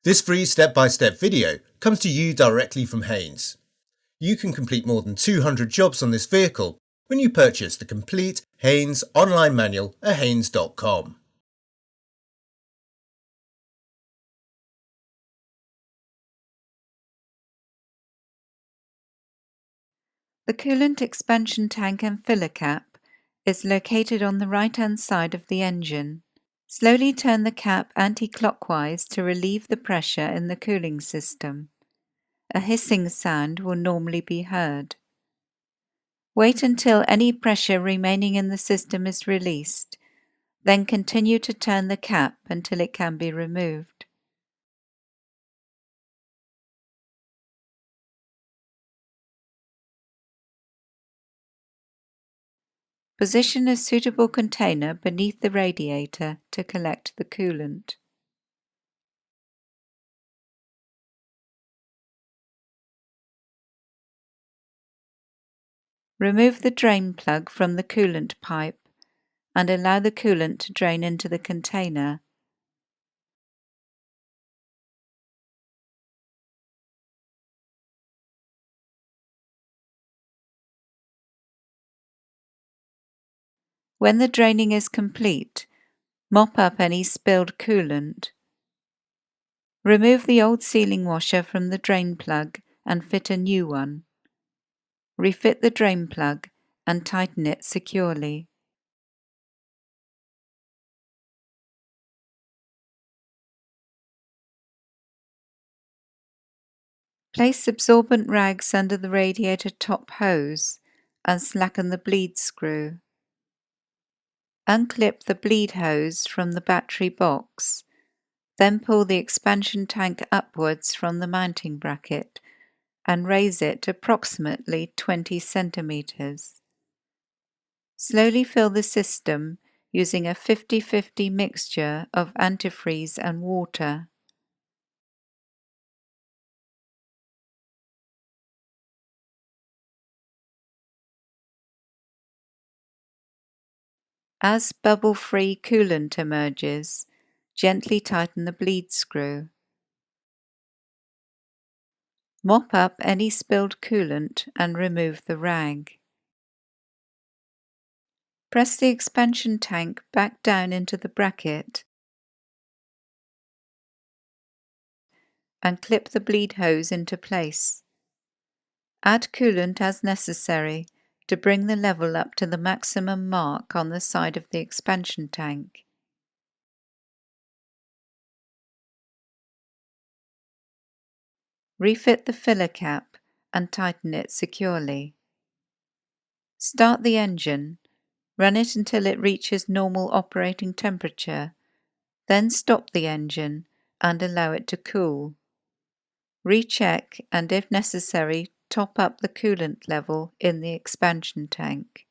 This free step-by-step video comes to you directly from Haynes. You can complete more than 200 jobs on this vehicle when you purchase the complete Haynes online manual at haynes.com. The coolant expansion tank and filler cap is located on the right-hand side of the engine. Slowly turn the cap anti-clockwise to relieve the pressure in the cooling system. A hissing sound will normally be heard. Wait until any pressure remaining in the system is released, then continue to turn the cap until it can be removed. Position a suitable container beneath the radiator to collect the coolant. Remove the drain plug from the coolant pipe and allow the coolant to drain into the container. When the draining is complete, mop up any spilled coolant. Remove the old sealing washer from the drain plug and fit a new one. Refit the drain plug and tighten it securely. Place absorbent rags under the radiator top hose and slacken the bleed screw. Unclip the bleed hose from the battery box, then pull the expansion tank upwards from the mounting bracket and raise it approximately 20 centimeters. Slowly fill the system using a 50-50 mixture of antifreeze and water. As bubble-free coolant emerges, gently tighten the bleed screw. Mop up any spilled coolant and remove the rag. Press the expansion tank back down into the bracket and clip the bleed hose into place. Add coolant as necessary to bring the level up to the maximum mark on the side of the expansion tank. Refit the filler cap and tighten it securely. Start the engine, run it until it reaches normal operating temperature, then stop the engine and allow it to cool. Recheck and if necessary top up the coolant level in the expansion tank.